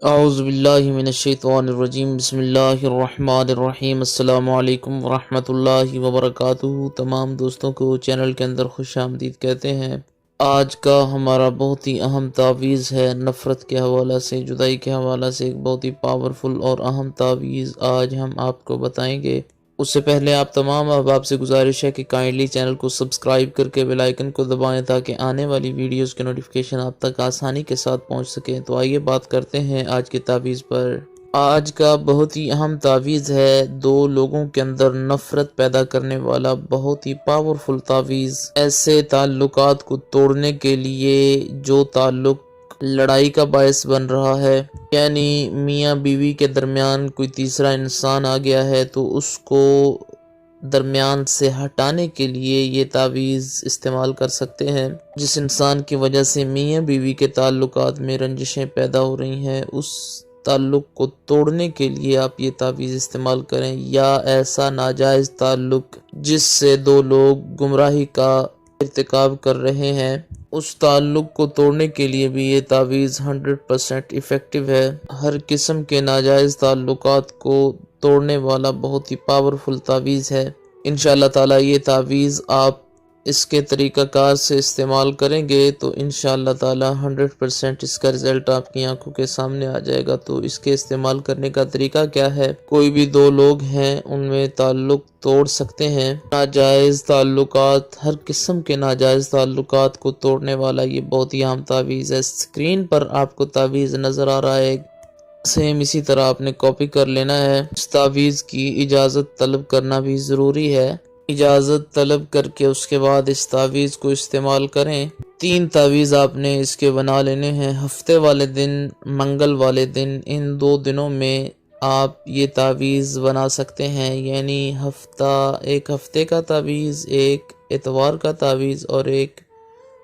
اعوذ باللہ من الشیطان الرجیم بسم اللہ الرحمن الرحیم السلام علیکم ورحمۃ اللہ وبرکاتہ۔ تمام دوستوں کو چینل کے اندر خوش آمدید کہتے ہیں۔ آج کا ہمارا بہت ہی اہم تعویذ ہے، نفرت کے حوالہ سے، جدائی کے حوالہ سے ایک بہت ہی پاورفل اور اہم تعویذ آج ہم آپ کو بتائیں گے۔ اس سے پہلے آپ تمام احباب سے گزارش ہے کہ کائنڈلی چینل کو سبسکرائب کر کے بیل آئیکن کو دبائیں تاکہ آنے والی ویڈیوز کے نوٹیفیکیشن آپ تک آسانی کے ساتھ پہنچ سکیں۔ تو آئیے بات کرتے ہیں آج کے تعویذ پر۔ آج کا بہت ہی اہم تعویذ ہے، دو لوگوں کے اندر نفرت پیدا کرنے والا بہت ہی پاورفل تعویذ۔ ایسے تعلقات کو توڑنے کے لیے جو تعلق لڑائی کا باعث بن رہا ہے، یعنی میاں بیوی کے درمیان کوئی تیسرا انسان آ گیا ہے، تو اس کو درمیان سے ہٹانے کے لیے یہ تعویذ استعمال کر سکتے ہیں۔ جس انسان کی وجہ سے میاں بیوی کے تعلقات میں رنجشیں پیدا ہو رہی ہیں، اس تعلق کو توڑنے کے لیے آپ یہ تعویذ استعمال کریں، یا ایسا ناجائز تعلق جس سے دو لوگ گمراہی کا ارتکاب کر رہے ہیں، اس تعلق کو توڑنے کے لیے بھی یہ تعویذ 100% ایفیکٹو ہے۔ ہر قسم کے ناجائز تعلقات کو توڑنے والا بہت ہی پاورفل تعویذ ہے۔ انشاءاللہ تعالی یہ تعویذ آپ اس کے طریقہ کار سے استعمال کریں گے تو انشاءاللہ تعالی 100% اس کا رزلٹ آپ کی آنکھوں کے سامنے آ جائے گا۔ تو اس کے استعمال کرنے کا طریقہ کیا ہے؟ کوئی بھی دو لوگ ہیں، ان میں تعلق توڑ سکتے ہیں۔ ناجائز تعلقات، ہر قسم کے ناجائز تعلقات کو توڑنے والا یہ بہت ہی اہم تعویذ ہے۔ اسکرین پر آپ کو تعویذ نظر آ رہا ہے، سیم اسی طرح آپ نے کاپی کر لینا ہے۔ اس تعویذ کی اجازت طلب کرنا بھی ضروری ہے۔ اجازت طلب کر کے اس کے بعد اس تعویذ کو استعمال کریں۔ 3 تعویذ آپ نے اس کے بنا لینے ہیں۔ ہفتے والے دن، منگل والے دن، ان 2 دنوں میں آپ یہ تعویذ بنا سکتے ہیں، یعنی ایک ہفتے کا تعویذ، ایک اتوار کا تعویذ اور ایک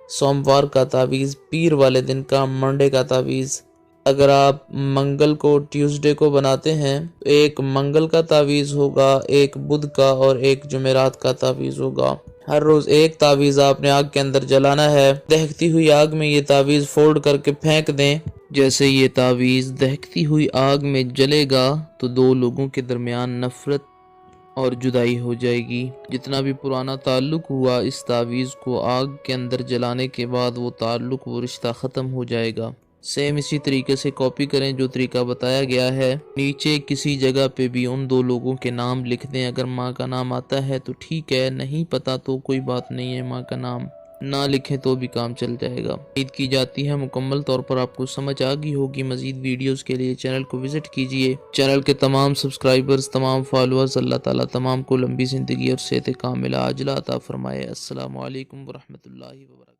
سوموار کا تعویذ، پیر والے دن کا، منڈے کا تعویذ۔ اگر آپ منگل کو ٹیوزڈے کو بناتے ہیں، ایک منگل کا تعویذ ہوگا، ایک بدھ کا اور ایک جمعرات کا تعویذ ہوگا۔ ہر روز ایک تعویذ آپ نے آگ کے اندر جلانا ہے۔ دہکتی ہوئی آگ میں یہ تعویذ فولڈ کر کے پھینک دیں۔ جیسے یہ تعویذ دہکتی ہوئی آگ میں جلے گا تو 2 لوگوں کے درمیان نفرت اور جدائی ہو جائے گی۔ جتنا بھی پرانا تعلق ہوا، اس تعویذ کو آگ کے اندر جلانے کے بعد وہ تعلق، وہ رشتہ ختم ہو جائے گا۔ سیم اسی طریقے سے کاپی کریں جو طریقہ بتایا گیا ہے۔ نیچے کسی جگہ پہ بھی ان 2 لوگوں کے نام لکھ دیں۔ اگر ماں کا نام آتا ہے تو ٹھیک ہے، نہیں پتا تو کوئی بات نہیں ہے، ماں کا نام نہ لکھیں تو بھی کام چل جائے گا۔ امید کی جاتی ہے مکمل طور پر آپ کو سمجھ آ گئی ہوگی۔ مزید ویڈیوز کے لیے چینل کو وزٹ کیجئے۔ چینل کے تمام سبسکرائبرز، تمام فالوورز، اللہ تعالیٰ تمام کو لمبی زندگی اور صحت کاملہ عاجلہ عطا فرمائے۔ السلام علیکم ورحمۃ اللہ وبرکاتہ۔